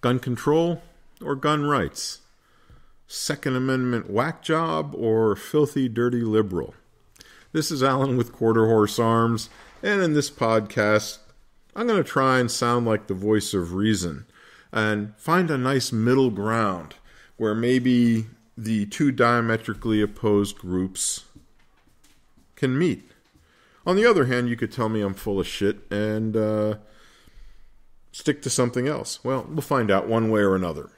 Gun control or gun rights? Second Amendment whack job or filthy, dirty liberal? This is Alan with Quarter Horse Arms, and in this podcast, I'm going to try and sound like the voice of reason and find a nice middle ground where maybe the two diametrically opposed groups can meet. On the other hand, you could tell me I'm full of shit and stick to something else. Well, we'll find out one way or another.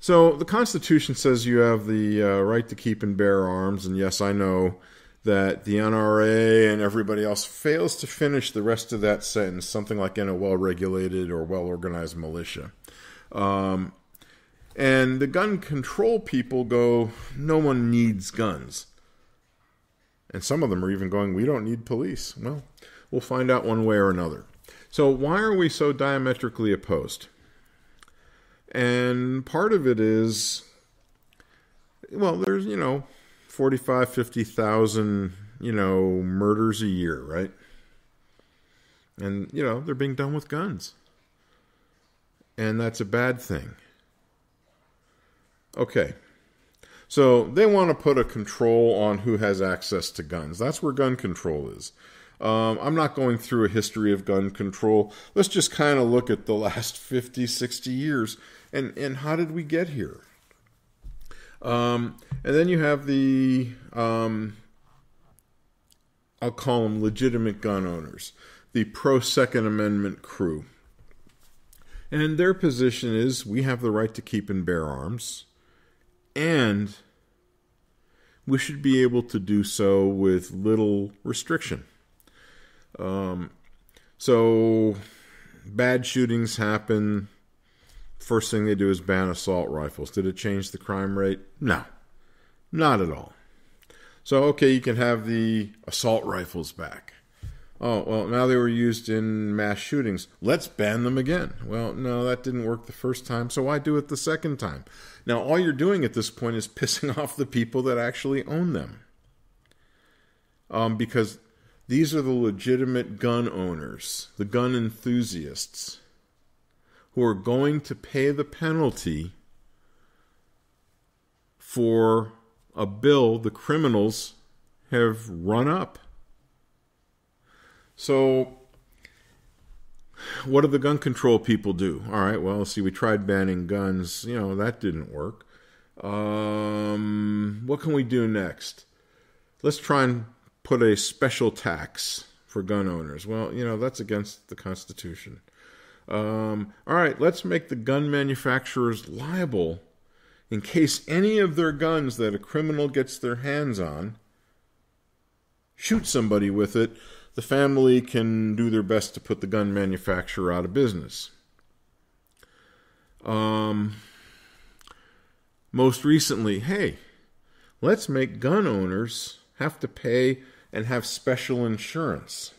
So the Constitution says you have the right to keep and bear arms, and yes, I know that the NRA and everybody else fails to finish the rest of that sentence, something like in a well-regulated or well-organized militia. And the gun control people go, no one needs guns. And some of them are even going, we don't need police. Well, we'll find out one way or another. So why are we so diametrically opposed? And part of it is, well, there's, 45, 50,000, murders a year, right? And, they're being done with guns. And that's a bad thing. Okay. So they want to put a control on who has access to guns. That's where gun control is. I'm not going through a history of gun control. Let's just kind of look at the last 50, 60 years and how did we get here? And then you have the, I'll call them legitimate gun owners, the pro-Second Amendment crew. And their position is we have the right to keep and bear arms, and we should be able to do so with little restriction. So bad shootings happen. First thing they do is ban assault rifles. Did it change the crime rate? No, not at all. So, okay, you can have the assault rifles back. Oh, well, now they were used in mass shootings. Let's ban them again. Well, no, that didn't work the first time, so why do it the second time? Now, all you're doing at this point is pissing off the people that actually own them. Because these are the legitimate gun owners, the gun enthusiasts, who are going to pay the penalty for a bill the criminals have run up. So, what do the gun control people do? All right, well, see, we tried banning guns. That didn't work. What can we do next? Let's try and put a special tax for gun owners. Well, that's against the Constitution. All right, let's make the gun manufacturers liable in case any of their guns that a criminal gets their hands on shoot somebody with it. The family can do their best to put the gun manufacturer out of business. Most recently, hey, let's make gun owners have to pay and have special insurance.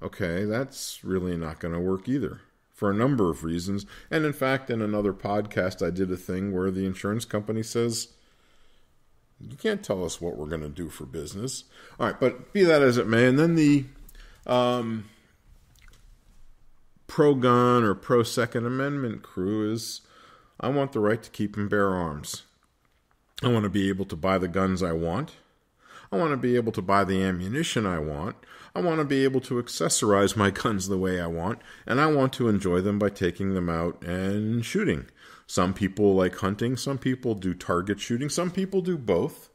Okay, that's really not going to work either for a number of reasons. And in fact, in another podcast, I did a thing where the insurance company says, you can't tell us what we're going to do for business. All right, but be that as it may. And then the pro-gun or pro-Second Amendment crew is, I want the right to keep and bear arms. I want to be able to buy the guns I want. I want to be able to buy the ammunition I want. I want to be able to accessorize my guns the way I want. And I want to enjoy them by taking them out and shooting. Some people like hunting. Some people do target shooting. Some people do both.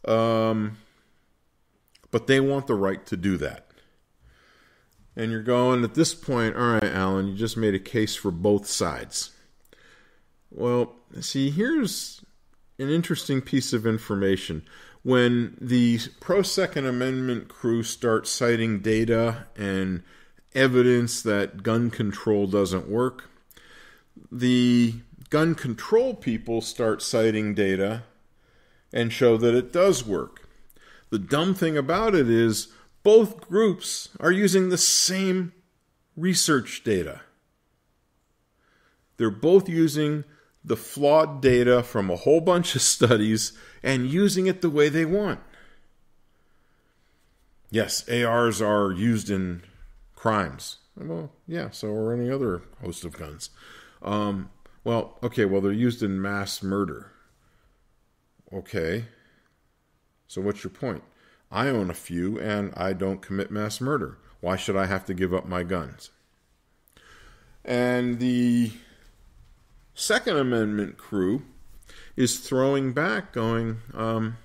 But they want the right to do that. And you're going, at this point, all right, Alan, you just made a case for both sides. Well, see, here's an interesting piece of information. When the pro-Second Amendment crew start citing data and evidence that gun control doesn't work, the gun control people start citing data and show that it does work. The dumb thing about it is both groups are using the same research data. They're both using the flawed data from a whole bunch of studies and using it the way they want. Yes, ARs are used in crimes. Well, yeah, so are any other host of guns. Well, they're used in mass murder. Okay, so what's your point? I own a few, and I don't commit mass murder. Why should I have to give up my guns? And the Second Amendment crew is throwing back, going, and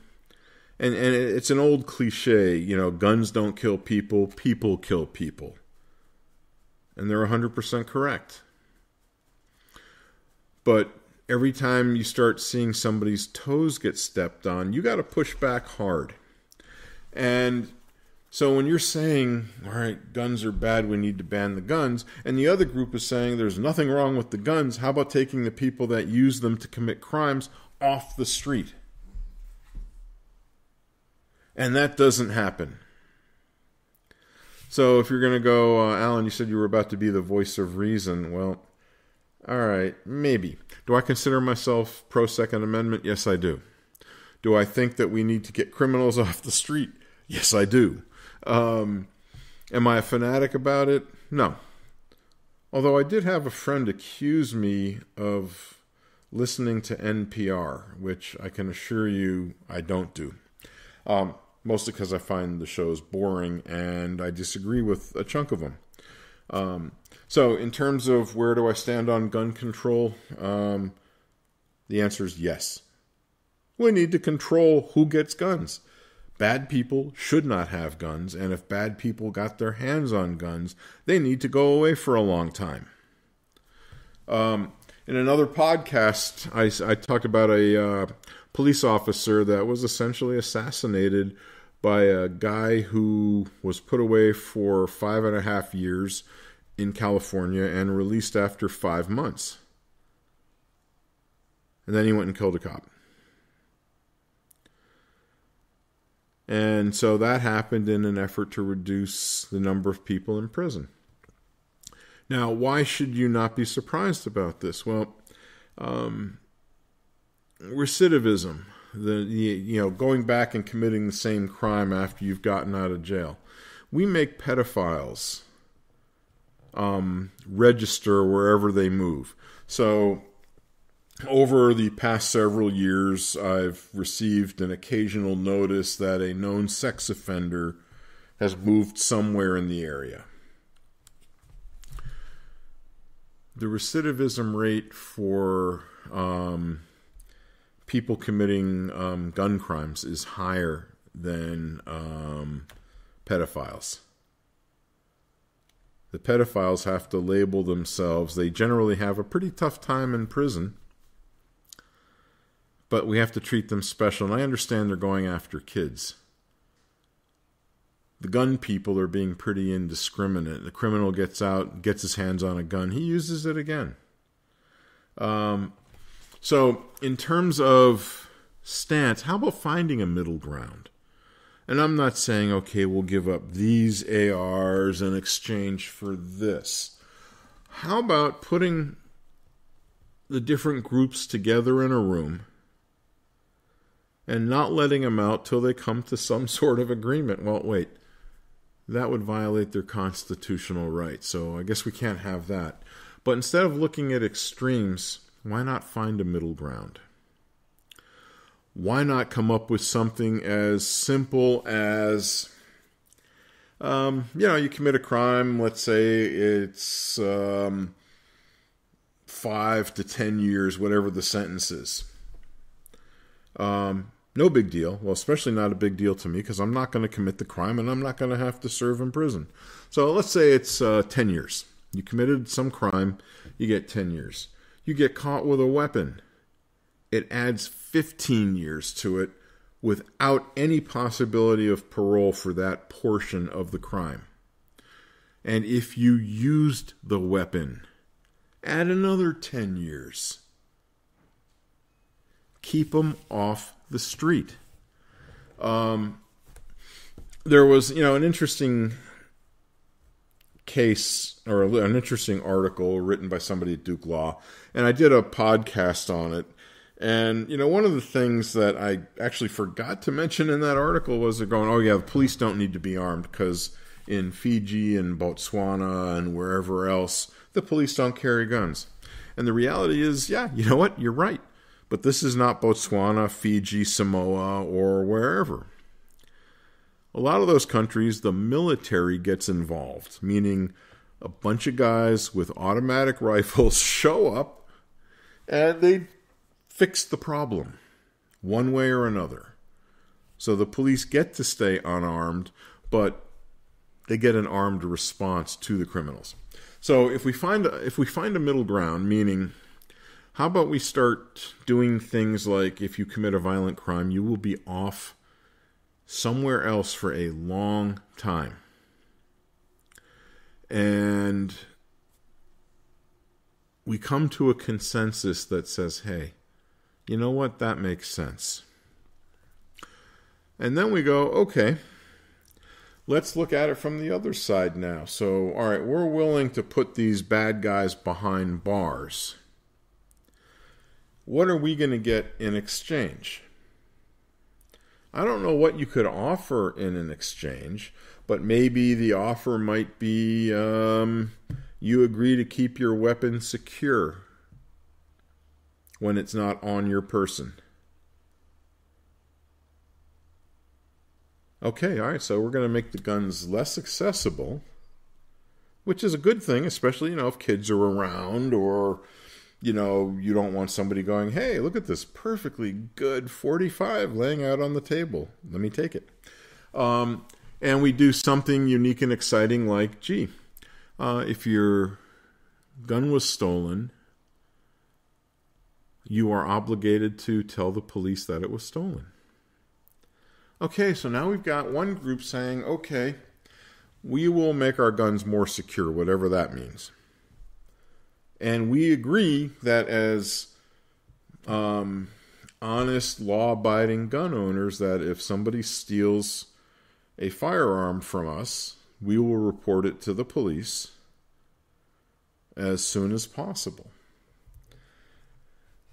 it's an old cliche, guns don't kill people, people kill people. And they're 100% correct. But every time you start seeing somebody's toes get stepped on, you got to push back hard. And so when you're saying, all right, guns are bad, we need to ban the guns, and the other group is saying there's nothing wrong with the guns, how about taking the people that use them to commit crimes off the street? And that doesn't happen. So if you're going to go, Alan, you said you were about to be the voice of reason. Well, all right, maybe. Do I consider myself pro-Second Amendment? Yes, I do. Do I think that we need to get criminals off the street? Yes, I do. Am I a fanatic about it? No. Although I did have a friend accuse me of listening to NPR, which I can assure you I don't do. Mostly because I find the shows boring and I disagree with a chunk of them. So in terms of where do I stand on gun control, the answer is yes. We need to control who gets guns. Bad people should not have guns, and if bad people got their hands on guns, they need to go away for a long time. In another podcast, I talked about a police officer that was essentially assassinated by a guy who was put away for 5.5 years in California and released after 5 months. And then he went and killed a cop. And so that happened in an effort to reduce the number of people in prison. Now, why should you not be surprised about this? Well, recidivism, going back and committing the same crime after you've gotten out of jail. We make pedophiles register wherever they move. So over the past several years, I've received an occasional notice that a known sex offender has moved somewhere in the area. The recidivism rate for people committing gun crimes is higher than pedophiles. The pedophiles have to label themselves. They generally have a pretty tough time in prison, but we have to treat them special. And I understand they're going after kids. The gun people are being pretty indiscriminate. The criminal gets out, gets his hands on a gun, he uses it again. So in terms of stance, how about finding a middle ground? And I'm not saying, okay, we'll give up these ARs in exchange for this. How about putting the different groups together in a room and not letting them out till they come to some sort of agreement? Well, wait, that would violate their constitutional rights, so I guess we can't have that. But instead of looking at extremes, why not find a middle ground? Why not come up with something as simple as, you commit a crime, let's say it's 5 to 10 years, whatever the sentence is. No big deal. Well, especially not a big deal to me because I'm not going to commit the crime and I'm not going to have to serve in prison. So let's say it's 10 years. You committed some crime, you get 10 years. You get caught with a weapon. It adds 15 years to it without any possibility of parole for that portion of the crime. And if you used the weapon, add another 10 years. Keep them off the street. There was, an interesting case or an interesting article written by somebody at Duke Law, and I did a podcast on it. And, one of the things that I actually forgot to mention in that article was they're going, oh yeah, the police don't need to be armed because in Fiji and Botswana and wherever else, the police don't carry guns. And the reality is, yeah, you know what? You're right. But this is not Botswana, Fiji, Samoa, or wherever. A lot of those countries, the military gets involved, meaning a bunch of guys with automatic rifles show up and they fix the problem one way or another. So the police get to stay unarmed, but they get an armed response to the criminals. So if we find a middle ground, meaning how about we start doing things like if you commit a violent crime, you will be off somewhere else for a long time. And we come to a consensus that says, hey, you know what? That makes sense. And then we go, okay, let's look at it from the other side now. So, all right, we're willing to put these bad guys behind bars. What are we going to get in exchange? I don't know what you could offer in an exchange, but maybe the offer might be you agree to keep your weapon secure when it's not on your person. Okay, all right, so we're going to make the guns less accessible, which is a good thing, especially, if kids are around or, you don't want somebody going, hey, look at this perfectly good 45 laying out on the table. Let me take it. And we do something unique and exciting like, if your gun was stolen, you are obligated to tell the police that it was stolen. Okay, so now we've got one group saying, okay, we will make our guns more secure, whatever that means. And we agree that as honest, law-abiding gun owners, that if somebody steals a firearm from us, we will report it to the police as soon as possible.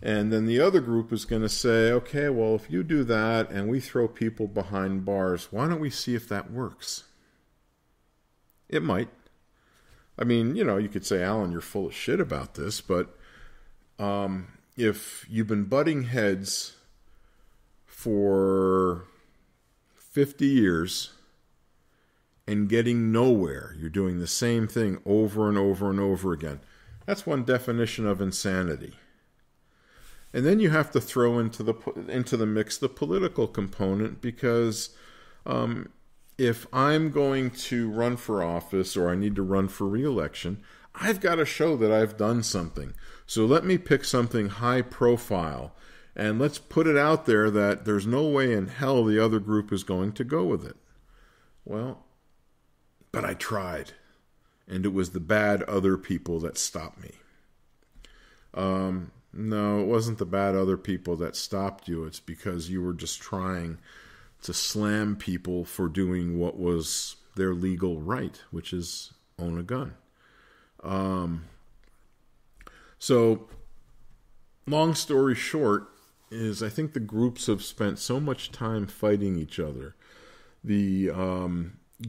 And then the other group is going to say, okay, well, if you do that and we throw people behind bars, why don't we see if that works? It might. I mean, you could say, Alan, you're full of shit about this, but if you've been butting heads for 50 years and getting nowhere, you're doing the same thing over and over and over again, that's one definition of insanity. And then you have to throw into the mix the political component, because if I'm going to run for office or I need to run for re-election, I've got to show that I've done something. So let me pick something high profile and let's put it out there that there's no way in hell the other group is going to go with it. Well, but I tried, and it was the bad other people that stopped me. No, it wasn't the bad other people that stopped you. It's because you were just trying to slam people for doing what was their legal right, which is own a gun. So, long story short, is I think the groups have spent so much time fighting each other. The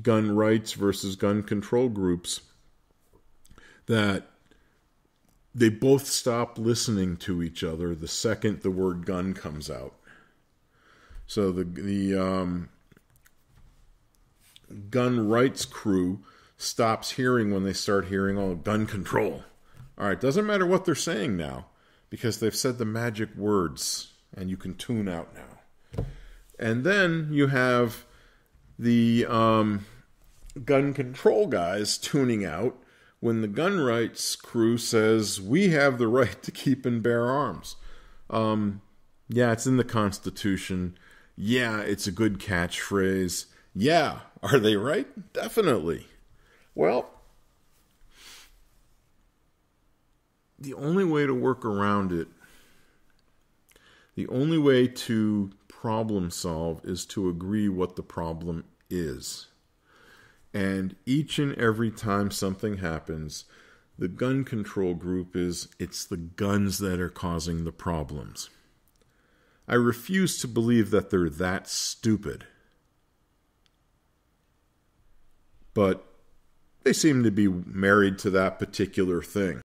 gun rights versus gun control groups, that they both stop listening to each other the second the word gun comes out. So the gun rights crew stops hearing when they start hearing, gun control. All right, doesn't matter what they're saying now, because they've said the magic words and you can tune out now. And then you have the gun control guys tuning out when the gun rights crew says, we have the right to keep and bear arms. Yeah, it's in the Constitution. Yeah, it's a good catchphrase. Yeah, are they right? Definitely. Well, the only way to work around it, the only way to problem solve, is to agree what the problem is. And each and every time something happens, the gun control group it's the guns that are causing the problems. I refuse to believe that they're that stupid. but they seem to be married to that particular thing.